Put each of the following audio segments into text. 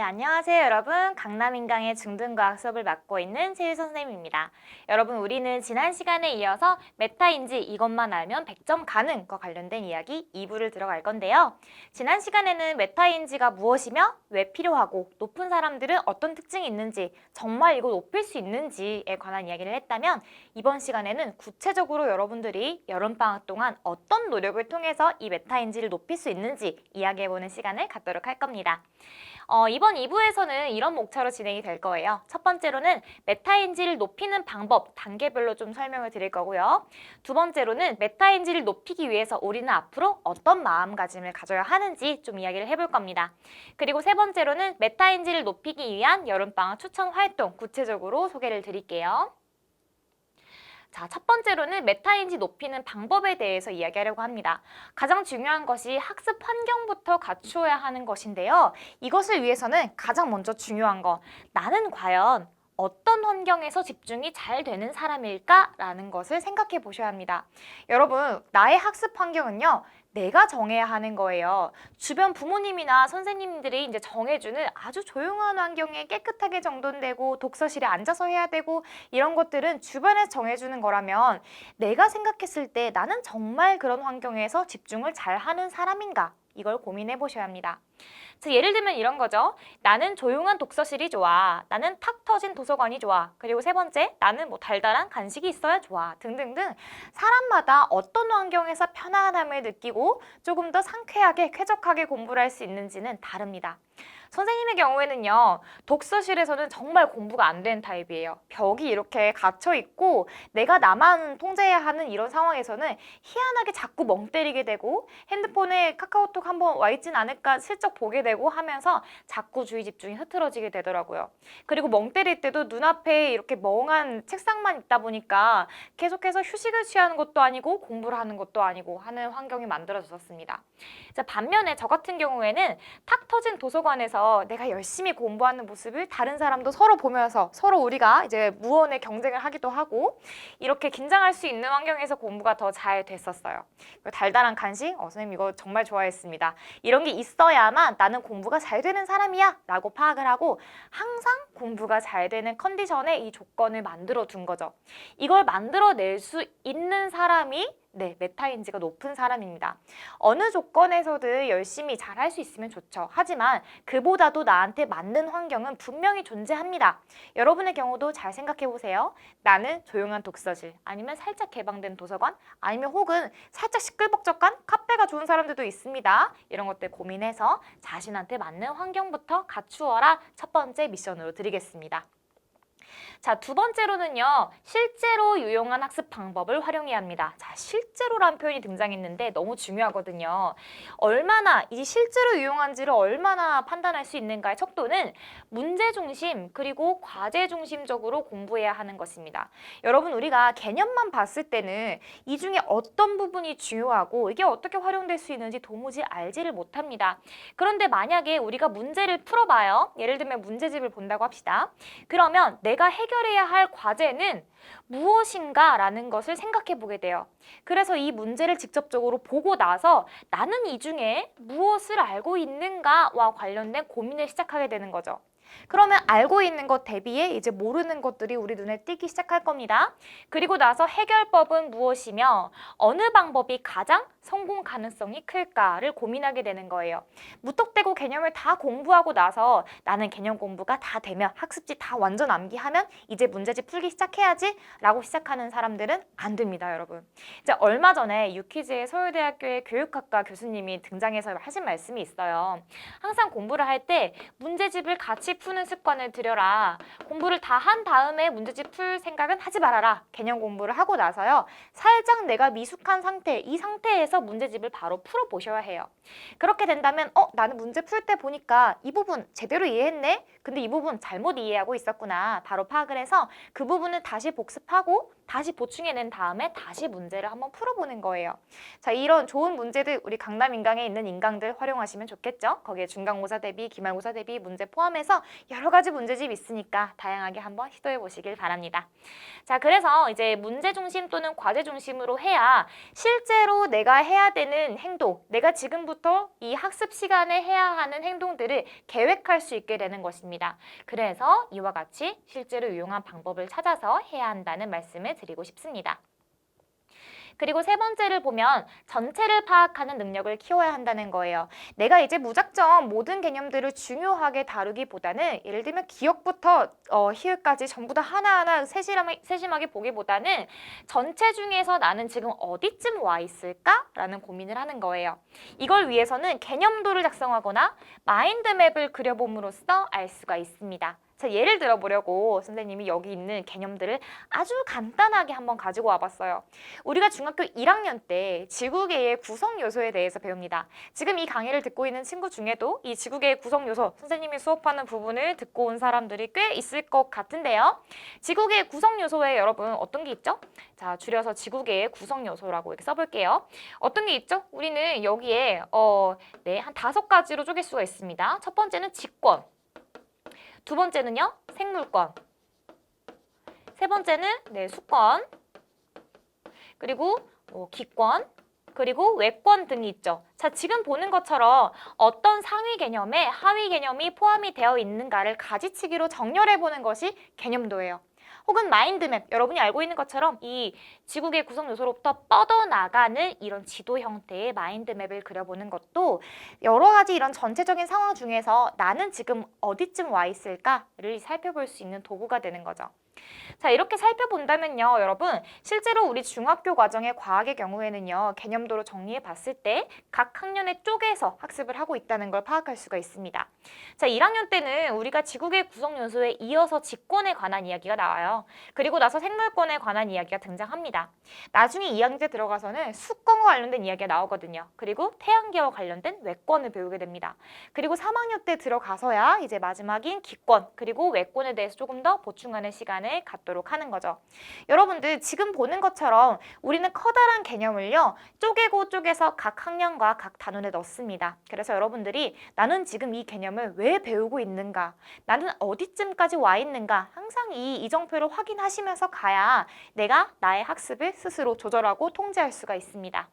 안녕하세요 여러분. 강남인강의 중등과학 수업을 맡고 있는 세유 선생님입니다. 여러분, 우리는 지난 시간에 이어서 메타인지 이것만 알면 100점 가능과 관련된 이야기 2부를 들어갈 건데요. 지난 시간에는 메타인지가 무엇이며 왜 필요하고 높은 사람들은 어떤 특징이 있는지, 정말 이거 높일 수 있는지에 관한 이야기를 했다면, 이번 시간에는 구체적으로 여러분들이 여름방학 동안 어떤 노력을 통해서 이 메타인지를 높일 수 있는지 이야기해보는 시간을 갖도록 할 겁니다. 이번 2부에서는 이런 목차로 진행이 될 거예요. 첫 번째로는 메타인지를 높이는 방법, 단계별로 좀 설명을 드릴 거고요. 두 번째로는 메타인지를 높이기 위해서 우리는 앞으로 어떤 마음가짐을 가져야 하는지 좀 이야기를 해볼 겁니다. 그리고 세 번째로는 메타인지를 높이기 위한 여름방학 추천 활동 구체적으로 소개를 드릴게요. 자, 첫 번째로는 메타인지 높이는 방법에 대해서 이야기하려고 합니다. 가장 중요한 것이 학습 환경부터 갖추어야 하는 것인데요. 이것을 위해서는 가장 먼저 중요한 거, 나는 과연 어떤 환경에서 집중이 잘 되는 사람일까라는 것을 생각해 보셔야 합니다. 여러분, 나의 학습 환경은요, 내가 정해야 하는 거예요. 주변 부모님이나 선생님들이 이제 정해주는 아주 조용한 환경에 깨끗하게 정돈되고 독서실에 앉아서 해야 되고 이런 것들은 주변에서 정해주는 거라면, 내가 생각했을 때 나는 정말 그런 환경에서 집중을 잘 하는 사람인가? 이걸 고민해 보셔야 합니다. 자, 예를 들면 이런 거죠. 나는 조용한 독서실이 좋아. 나는 탁 터진 도서관이 좋아. 그리고 세 번째, 나는 뭐 달달한 간식이 있어야 좋아. 등등등. 사람마다 어떤 환경에서 편안함을 느끼고 조금 더 상쾌하게 쾌적하게 공부를 할 수 있는지는 다릅니다. 선생님의 경우에는요, 독서실에서는 정말 공부가 안 되는 타입이에요. 벽이 이렇게 갇혀 있고 내가 나만 통제해야 하는 이런 상황에서는 희한하게 자꾸 멍 때리게 되고, 핸드폰에 카카오톡 한번 와 있진 않을까 슬쩍 보게 되고 하면서 자꾸 주의 집중이 흐트러지게 되더라고요. 그리고 멍 때릴 때도 눈앞에 이렇게 멍한 책상만 있다 보니까 계속해서 휴식을 취하는 것도 아니고 공부를 하는 것도 아니고 하는 환경이 만들어졌었습니다. 자, 반면에 저 같은 경우에는 탁 터진 도서관에서 내가 열심히 공부하는 모습을 다른 사람도 서로 보면서 서로 우리가 이제 무언의 경쟁을 하기도 하고, 이렇게 긴장할 수 있는 환경에서 공부가 더 잘 됐었어요. 달달한 간식, 선생님 이거 정말 좋아했습니다. 이런 게 있어야만 나는 공부가 잘 되는 사람이야 라고 파악을 하고, 항상 공부가 잘 되는 컨디션에 이 조건을 만들어 둔 거죠. 이걸 만들어낼 수 있는 사람이 메타인지가 높은 사람입니다. 어느 조건에서든 열심히 잘할 수 있으면 좋죠. 하지만 그보다도 나한테 맞는 환경은 분명히 존재합니다. 여러분의 경우도 잘 생각해 보세요. 나는 조용한 독서실, 아니면 살짝 개방된 도서관, 아니면 혹은 살짝 시끌벅적한 카페가 좋은 사람들도 있습니다. 이런 것들 고민해서 자신한테 맞는 환경부터 갖추어라, 첫 번째 미션으로 드리겠습니다. 자, 두 번째로는요, 실제로 유용한 학습 방법을 활용해야 합니다. 자, 실제로라는 표현이 등장했는데 너무 중요하거든요. 얼마나 이 실제로 유용한지를 얼마나 판단할 수 있는가의 척도는 문제 중심 그리고 과제 중심적으로 공부해야 하는 것입니다. 여러분, 우리가 개념만 봤을 때는 이 중에 어떤 부분이 중요하고 이게 어떻게 활용될 수 있는지 도무지 알지를 못합니다. 그런데 만약에 우리가 문제를 풀어봐요. 예를 들면 문제집을 본다고 합시다. 그러면 내가 해결해야 할 과제는 무엇인가 라는 것을 생각해 보게 돼요. 그래서 이 문제를 직접적으로 보고 나서 나는 이 중에 무엇을 알고 있는가와 관련된 고민을 시작하게 되는 거죠. 그러면 알고 있는 것 대비해 이제 모르는 것들이 우리 눈에 띄기 시작할 겁니다. 그리고 나서 해결법은 무엇이며 어느 방법이 가장 성공 가능성이 클까를 고민하게 되는 거예요. 무턱대고 개념을 다 공부하고 나서 나는 개념 공부가 다 되면, 학습지 다 완전 암기하면 이제 문제집 풀기 시작해야지 라고 시작하는 사람들은 안 됩니다, 여러분. 이제 얼마 전에 유퀴즈의 서울대학교의 교육학과 교수님이 등장해서 하신 말씀이 있어요. 항상 공부를 할 때 문제집을 같이 푸는 습관을 들여라. 공부를 다 한 다음에 문제집 풀 생각은 하지 말아라. 개념 공부를 하고 나서요, 살짝 내가 미숙한 상태, 이 상태에서 문제집을 바로 풀어보셔야 해요. 그렇게 된다면 나는 문제 풀 때 보니까 이 부분 제대로 이해했네? 근데 이 부분 잘못 이해하고 있었구나. 바로 파악을 해서 그 부분을 다시 복습하고 다시 보충해낸 다음에 다시 문제를 한번 풀어보는 거예요. 자, 이런 좋은 문제들 우리 강남 인강에 있는 인강들 활용하시면 좋겠죠? 거기에 중간고사 대비, 기말고사 대비 문제 포함해서 여러 가지 문제집 있으니까 다양하게 한번 시도해 보시길 바랍니다. 자, 그래서 이제 문제 중심 또는 과제 중심으로 해야 실제로 내가 해야 되는 행동, 내가 지금부터 이 학습 시간에 해야 하는 행동들을 계획할 수 있게 되는 것입니다. 그래서 이와 같이 실제로 유용한 방법을 찾아서 해야 한다는 말씀을 드리고 싶습니다. 그리고 세 번째를 보면 전체를 파악하는 능력을 키워야 한다는 거예요. 내가 이제 무작정 모든 개념들을 중요하게 다루기보다는 예를 들면 기억부터 희읍까지 전부 다 하나하나 세심하게 보기보다는 전체 중에서 나는 지금 어디쯤 와 있을까라는 고민을 하는 거예요. 이걸 위해서는 개념도를 작성하거나 마인드맵을 그려봄으로써 알 수가 있습니다. 자, 예를 들어보려고 선생님이 여기 있는 개념들을 아주 간단하게 한번 가지고 와봤어요. 우리가 중학교 1학년 때 지구계의 구성 요소에 대해서 배웁니다. 지금 이 강의를 듣고 있는 친구 중에도 이 지구계의 구성 요소, 선생님이 수업하는 부분을 듣고 온 사람들이 꽤 있을 것 같은데요. 지구계의 구성 요소에 여러분 어떤 게 있죠? 자, 줄여서 지구계의 구성 요소라고 이렇게 써볼게요. 어떤 게 있죠? 우리는 여기에 한 5가지로 쪼갤 수가 있습니다. 첫 번째는 직권. 두 번째는요, 생물권. 세 번째는 수권. 그리고 기권. 그리고 외권 등이 있죠. 자, 지금 보는 것처럼 어떤 상위 개념에 하위 개념이 포함이 되어 있는가를 가지치기로 정렬해 보는 것이 개념도예요. 혹은 마인드맵, 여러분이 알고 있는 것처럼 이 지구계 구성 요소로부터 뻗어나가는 이런 지도 형태의 마인드맵을 그려보는 것도 여러 가지 이런 전체적인 상황 중에서 나는 지금 어디쯤 와 있을까를 살펴볼 수 있는 도구가 되는 거죠. 자, 이렇게 살펴본다면요, 여러분, 실제로 우리 중학교 과정의 과학의 경우에는요, 개념도로 정리해 봤을 때 각 학년에 쪼개서 학습을 하고 있다는 걸 파악할 수가 있습니다. 자, 1학년 때는 우리가 지구계 구성 요소에 이어서 직권에 관한 이야기가 나와요. 그리고 나서 생물권에 관한 이야기가 등장합니다. 나중에 2학년 때 들어가서는 수권과 관련된 이야기가 나오거든요. 그리고 태양계와 관련된 외권을 배우게 됩니다. 그리고 3학년 때 들어가서야 이제 마지막인 기권, 그리고 외권에 대해서 조금 더 보충하는 시간을 갖도록 하는 거죠. 여러분들 지금 보는 것처럼 우리는 커다란 개념을요, 쪼개고 쪼개서 각 학년과 각 단원에 넣습니다. 그래서 여러분들이 나는 지금 이 개념을 왜 배우고 있는가, 나는 어디쯤까지 와 있는가, 항상 이 이정표를 확인하시면서 가야 내가 나의 학습을 스스로 조절하고 통제할 수가 있습니다.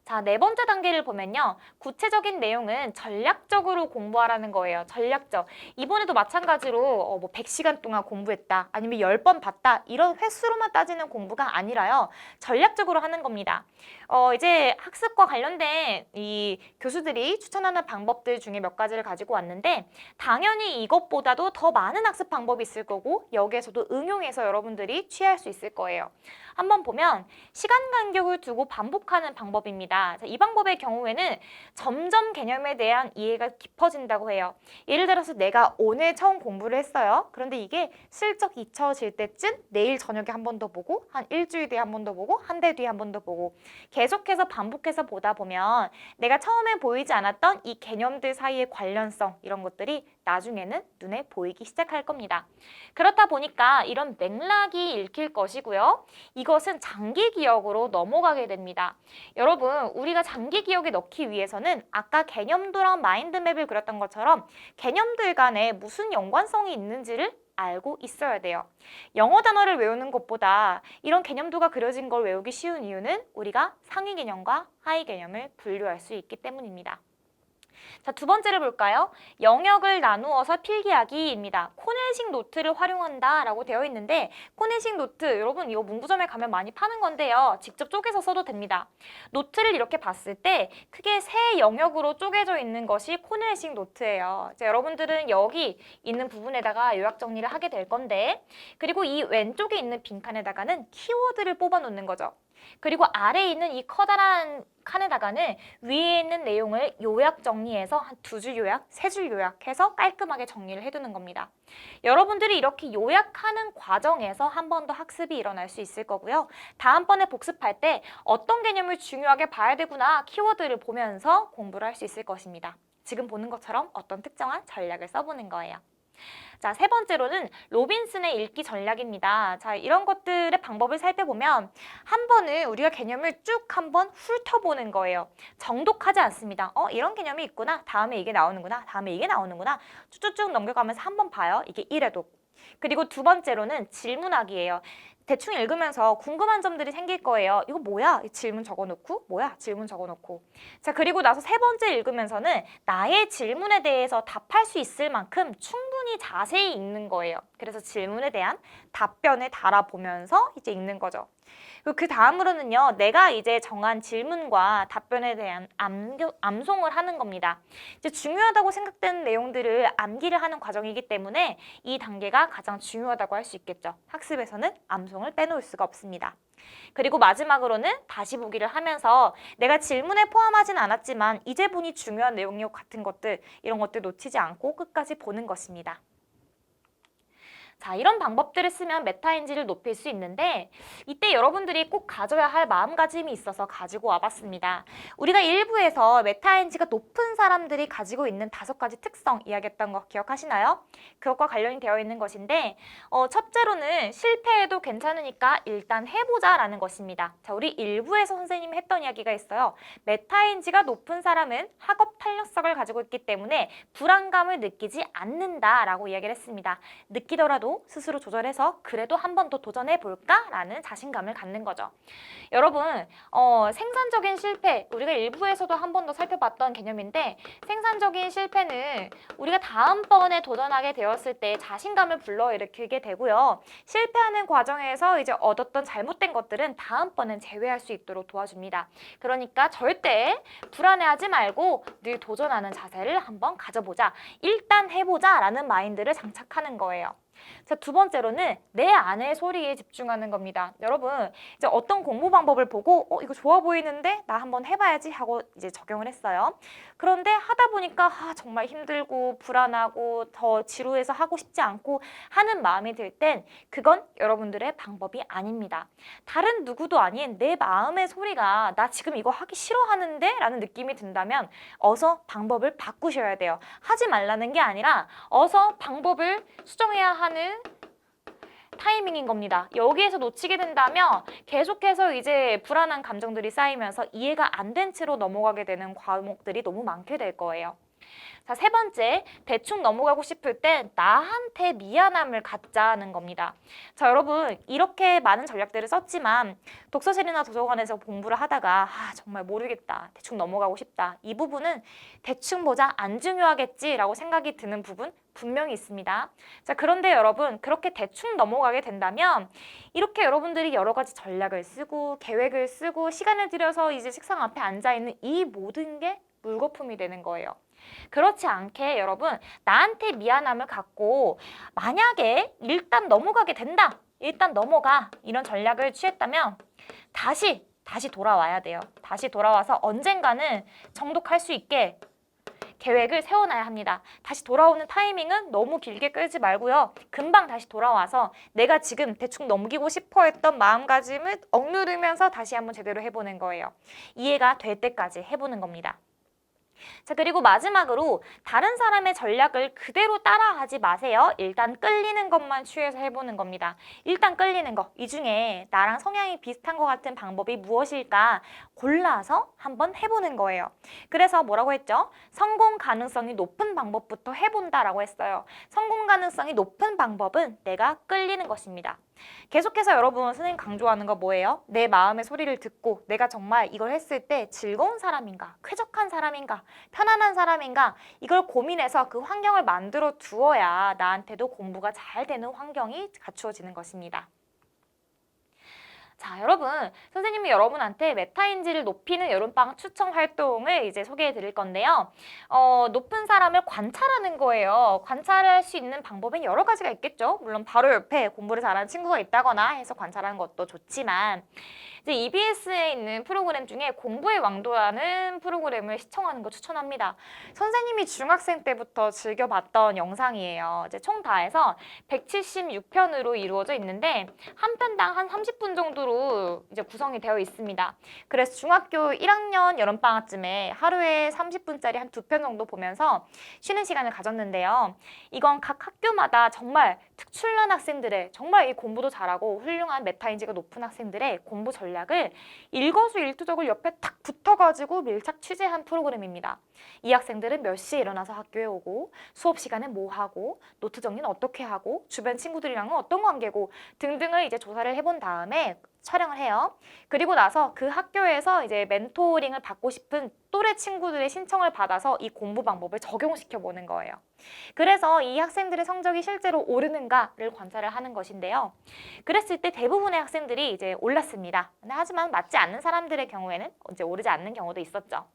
자, 네 번째 단계를 보면요. 구체적인 내용은 전략적으로 공부하라는 거예요. 전략적. 이번에도 마찬가지로 100시간 동안 공부했다. 아니면 10번 봤다. 이런 횟수로만 따지는 공부가 아니라요. 전략적으로 하는 겁니다. 이제 학습과 관련된 이 교수들이 추천하는 방법들 중에 몇 가지를 가지고 왔는데 당연히 이것보다도 더 많은 학습 방법이 있을 거고 여기에서도 응용해서 여러분들이 취할 수 있을 거예요. 한번 보면 시간 간격을 두고 반복하는 방법입니다. 자, 이 방법의 경우에는 점점 개념에 대한 이해가 깊어진다고 해요. 예를 들어서 내가 오늘 처음 공부를 했어요. 그런데 이게 슬쩍 잊혀질 때쯤 내일 저녁에 한 번 더 보고 한 일주일 뒤에 한 번 더 보고 한 달 뒤에 한 번 더 보고 계속해서 반복해서 보다 보면 내가 처음에 보이지 않았던 이 개념들 사이의 관련성 이런 것들이 나중에는 눈에 보이기 시작할 겁니다. 그렇다 보니까 이런 맥락이 읽힐 것이고요. 이것은 장기 기억으로 넘어가게 됩니다. 여러분, 우리가 장기 기억에 넣기 위해서는 아까 개념도랑 마인드맵을 그렸던 것처럼 개념들 간에 무슨 연관성이 있는지를 알고 있어야 돼요. 영어 단어를 외우는 것보다 이런 개념도가 그려진 걸 외우기 쉬운 이유는 우리가 상위 개념과 하위 개념을 분류할 수 있기 때문입니다. 자, 두 번째를 볼까요? 영역을 나누어서 필기하기입니다. 코넬식 노트를 활용한다 라고 되어 있는데 코넬식 노트, 여러분 이거 문구점에 가면 많이 파는 건데요. 직접 쪼개서 써도 됩니다. 노트를 이렇게 봤을 때 크게 세 영역으로 쪼개져 있는 것이 코넬식 노트예요. 자, 여러분들은 여기 있는 부분에다가 요약 정리를 하게 될 건데 그리고 이 왼쪽에 있는 빈칸에다가는 키워드를 뽑아 놓는 거죠. 그리고 아래에 있는 이 커다란 칸에다가는 위에 있는 내용을 요약 정리해서 한 2줄 요약, 3줄 요약해서 깔끔하게 정리를 해두는 겁니다. 여러분들이 이렇게 요약하는 과정에서 한 번 더 학습이 일어날 수 있을 거고요. 다음번에 복습할 때 어떤 개념을 중요하게 봐야 되구나 키워드를 보면서 공부를 할 수 있을 것입니다. 지금 보는 것처럼 어떤 특정한 전략을 써보는 거예요. 자, 세 번째로는 로빈슨의 읽기 전략입니다. 자, 이런 것들의 방법을 살펴보면 한 번은 우리가 개념을 쭉 한번 훑어보는 거예요. 정독하지 않습니다. 이런 개념이 있구나. 다음에 이게 나오는구나. 다음에 이게 나오는구나. 쭉쭉쭉 넘겨가면서 한번 봐요. 이게 1회독. 그리고 두 번째로는 질문하기예요. 대충 읽으면서 궁금한 점들이 생길 거예요. 이거 뭐야? 이 질문 적어놓고 뭐야? 질문 적어놓고. 자, 그리고 나서 세 번째 읽으면서는 나의 질문에 대해서 답할 수 있을 만큼 충분히 자세히 읽는 거예요. 그래서 질문에 대한 답변을 달아보면서 이제 읽는 거죠. 그리고 그 다음으로는요, 내가 이제 정한 질문과 답변에 대한 암송을 하는 겁니다. 이제 중요하다고 생각되는 내용들을 암기를 하는 과정이기 때문에 이 단계가 가장 중요하다고 할 수 있겠죠. 학습에서는 암송을 빼놓을 수가 없습니다. 그리고 마지막으로는 다시 보기를 하면서 내가 질문에 포함하진 않았지만 이제 보니 중요한 내용이 같은 것들, 이런 것들 놓치지 않고 끝까지 보는 것입니다. 자, 이런 방법들을 쓰면 메타인지를 높일 수 있는데 이때 여러분들이 꼭 가져야 할 마음가짐이 있어서 가지고 와봤습니다. 우리가 일부에서 메타인지가 높은 사람들이 가지고 있는 5가지 특성 이야기했던 거 기억하시나요? 그것과 관련이 되어 있는 것인데 첫째로는 실패해도 괜찮으니까 일단 해보자라는 것입니다. 자, 우리 일부에서 선생님이 했던 이야기가 있어요. 메타인지가 높은 사람은 학업 탄력성을 가지고 있기 때문에 불안감을 느끼지 않는다라고 이야기를 했습니다. 느끼더라도 스스로 조절해서 그래도 한 번 더 도전해 볼까라는 자신감을 갖는 거죠. 여러분, 생산적인 실패, 우리가 일부에서도 한 번 더 살펴봤던 개념인데 생산적인 실패는 우리가 다음번에 도전하게 되었을 때 자신감을 불러일으키게 되고요. 실패하는 과정에서 이제 얻었던 잘못된 것들은 다음번엔 제외할 수 있도록 도와줍니다. 그러니까 절대 불안해하지 말고 늘 도전하는 자세를 한번 가져보자. 일단 해보자 라는 마인드를 장착하는 거예요. 자, 두 번째로는 내 안의 소리에 집중하는 겁니다. 여러분, 이제 어떤 공부 방법을 보고 이거 좋아 보이는데 나 한번 해봐야지 하고 이제 적용을 했어요. 그런데 하다 보니까 정말 힘들고 불안하고 더 지루해서 하고 싶지 않고 하는 마음이 들 땐 그건 여러분들의 방법이 아닙니다. 다른 누구도 아닌 내 마음의 소리가 나 지금 이거 하기 싫어하는데 라는 느낌이 든다면 어서 방법을 바꾸셔야 돼요. 하지 말라는 게 아니라 어서 방법을 수정해야 하는 타이밍인 겁니다. 여기에서 놓치게 된다면 계속해서 이제 불안한 감정들이 쌓이면서 이해가 안 된 채로 넘어가게 되는 과목들이 너무 많게 될 거예요. 자, 세 번째, 대충 넘어가고 싶을 때 나한테 미안함을 갖자는 겁니다. 자, 여러분, 이렇게 많은 전략들을 썼지만 독서실이나 도서관에서 공부를 하다가 정말 모르겠다, 대충 넘어가고 싶다, 이 부분은 대충 보자, 안 중요하겠지라고 생각이 드는 부분 분명히 있습니다. 자, 그런데 여러분, 그렇게 대충 넘어가게 된다면 이렇게 여러분들이 여러 가지 전략을 쓰고 계획을 쓰고 시간을 들여서 이제 책상 앞에 앉아있는 이 모든 게 물거품이 되는 거예요. 그렇지 않게 여러분, 나한테 미안함을 갖고 만약에 일단 넘어가게 된다, 일단 넘어가, 이런 전략을 취했다면 다시 돌아와야 돼요. 다시 돌아와서 언젠가는 정독할 수 있게 계획을 세워놔야 합니다. 다시 돌아오는 타이밍은 너무 길게 끌지 말고요. 금방 다시 돌아와서 내가 지금 대충 넘기고 싶어 했던 마음가짐을 억누르면서 다시 한번 제대로 해보는 거예요. 이해가 될 때까지 해보는 겁니다. 자, 그리고 마지막으로 다른 사람의 전략을 그대로 따라하지 마세요. 일단 끌리는 것만 취해서 해보는 겁니다. 일단 끌리는 거, 이 중에 나랑 성향이 비슷한 것 같은 방법이 무엇일까 골라서 한번 해보는 거예요. 그래서 뭐라고 했죠? 성공 가능성이 높은 방법부터 해본다라고 했어요. 성공 가능성이 높은 방법은 내가 끌리는 것입니다. 계속해서 여러분, 선생님 강조하는 거 뭐예요? 내 마음의 소리를 듣고 내가 정말 이걸 했을 때 즐거운 사람인가, 쾌적한 사람인가, 편안한 사람인가, 이걸 고민해서 그 환경을 만들어 두어야 나한테도 공부가 잘 되는 환경이 갖추어지는 것입니다. 자, 여러분, 선생님이 여러분한테 메타인지를 높이는 여름방학 추천 활동을 이제 소개해 드릴 건데요. 높은 사람을 관찰하는 거예요. 관찰할 수 있는 방법은 여러 가지가 있겠죠. 물론 바로 옆에 공부를 잘하는 친구가 있다거나 해서 관찰하는 것도 좋지만 이제 EBS에 있는 프로그램 중에 공부의 왕도라는 프로그램을 시청하는 거 추천합니다. 선생님이 중학생 때부터 즐겨봤던 영상이에요. 이제 총 다 해서 176편으로 이루어져 있는데 한 편당 한 30분 정도 모드로 이제 구성이 되어 있습니다. 그래서 중학교 1학년 여름방학쯤에 하루에 30분짜리 한 2편 정도 보면서 쉬는 시간을 가졌는데요. 이건 각 학교마다 정말 특출난 학생들의 정말 이 공부도 잘하고 훌륭한 메타인지가 높은 학생들의 공부 전략을 일거수일투족을 옆에 탁 붙어가지고 밀착 취재한 프로그램입니다. 이 학생들은 몇 시에 일어나서 학교에 오고 수업 시간에 뭐 하고 노트 정리는 어떻게 하고 주변 친구들이랑은 어떤 관계고 등등을 이제 조사를 해본 다음에 촬영을 해요. 그리고 나서 그 학교에서 이제 멘토링을 받고 싶은 또래 친구들의 신청을 받아서 이 공부 방법을 적용시켜 보는 거예요. 그래서 이 학생들의 성적이 실제로 오르는가를 관찰을 하는 것인데요. 그랬을 때 대부분의 학생들이 이제 올랐습니다. 하지만 맞지 않는 사람들의 경우에는 이제 오르지 않는 경우도 있었죠.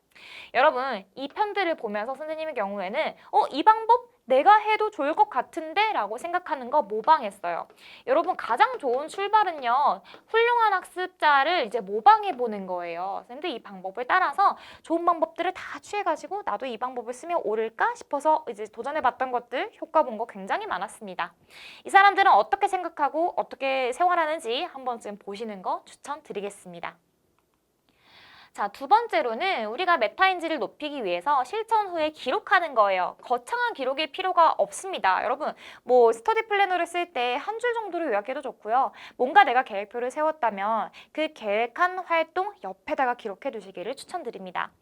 여러분, 이 편들을 보면서 선생님의 경우에는 이 방법 내가 해도 좋을 것 같은데 라고 생각하는 거 모방했어요. 여러분, 가장 좋은 출발은요, 훌륭한 학습자를 이제 모방해 보는 거예요. 근데 이 방법을 따라서 좋은 방법들을 다 취해가지고 나도 이 방법을 쓰면 오를까 싶어서 이제 도전해 봤던 것들, 효과 본 거 굉장히 많았습니다. 이 사람들은 어떻게 생각하고 어떻게 생활하는지 한 번쯤 보시는 거 추천드리겠습니다. 자, 두 번째로는 우리가 메타인지를 높이기 위해서 실천 후에 기록하는 거예요. 거창한 기록일 필요가 없습니다. 여러분, 뭐 스터디 플래너를 쓸 때 한 줄 정도로 요약해도 좋고요. 뭔가 내가 계획표를 세웠다면 그 계획한 활동 옆에다가 기록해 두시기를 추천드립니다.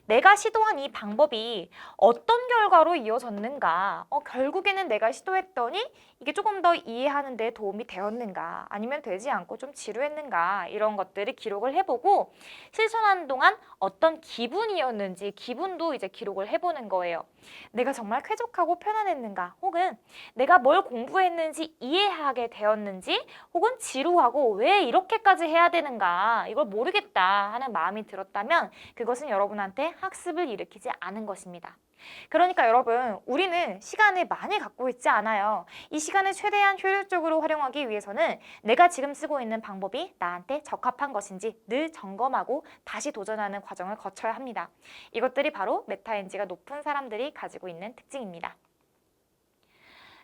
내가 시도한 이 방법이 어떤 결과로 이어졌는가, 결국에는 내가 시도했더니 이게 조금 더 이해하는 데 도움이 되었는가, 아니면 되지 않고 좀 지루했는가, 이런 것들을 기록을 해보고 실천하는 동안 어떤 기분이었는지 기분도 이제 기록을 해보는 거예요. 내가 정말 쾌적하고 편안했는가, 혹은 내가 뭘 공부했는지 이해하게 되었는지, 혹은 지루하고 왜 이렇게까지 해야 되는가, 이걸 모르겠다 하는 마음이 들었다면 그것은 여러분한테 학습을 일으키지 않은 것입니다. 그러니까 여러분, 우리는 시간을 많이 갖고 있지 않아요. 이 시간을 최대한 효율적으로 활용하기 위해서는 내가 지금 쓰고 있는 방법이 나한테 적합한 것인지 늘 점검하고 다시 도전하는 과정을 거쳐야 합니다. 이것들이 바로 메타인지가 높은 사람들이 가지고 있는 특징입니다.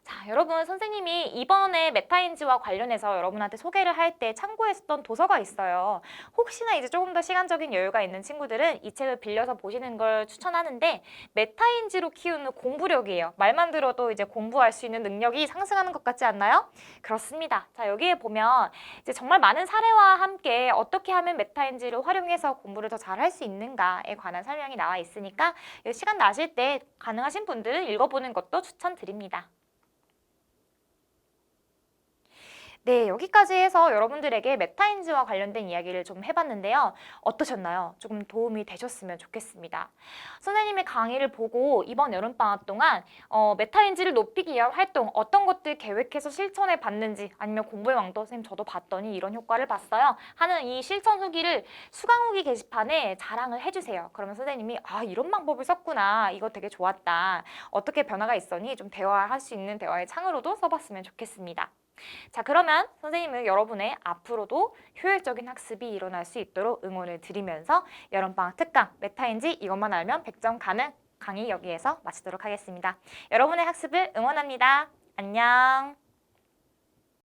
자, 여러분, 선생님이 이번에 메타인지와 관련해서 여러분한테 소개를 할 때 참고했었던 도서가 있어요. 혹시나 이제 조금 더 시간적인 여유가 있는 친구들은 이 책을 빌려서 보시는 걸 추천하는데, 메타인지로 키우는 공부력이에요. 말만 들어도 이제 공부할 수 있는 능력이 상승하는 것 같지 않나요? 그렇습니다. 자, 여기에 보면 이제 정말 많은 사례와 함께 어떻게 하면 메타인지를 활용해서 공부를 더 잘할 수 있는가에 관한 설명이 나와 있으니까 시간 나실 때 가능하신 분들은 읽어보는 것도 추천드립니다. 네, 여기까지 해서 여러분들에게 메타인지와 관련된 이야기를 좀 해봤는데요. 어떠셨나요? 조금 도움이 되셨으면 좋겠습니다. 선생님의 강의를 보고 이번 여름방학 동안 메타인지를 높이기 위한 활동 어떤 것들 계획해서 실천해 봤는지, 아니면 공부의 왕도 선생님 저도 봤더니 이런 효과를 봤어요 하는 이 실천 후기를 수강 후기 게시판에 자랑을 해주세요. 그러면 선생님이 이런 방법을 썼구나, 이거 되게 좋았다, 어떻게 변화가 있었니, 좀 대화할 수 있는 대화의 창으로도 써봤으면 좋겠습니다. 자, 그러면 선생님은 여러분의 앞으로도 효율적인 학습이 일어날 수 있도록 응원을 드리면서 여름방학 특강 메타인지 이것만 알면 100점 가능 강의 여기에서 마치도록 하겠습니다. 여러분의 학습을 응원합니다. 안녕.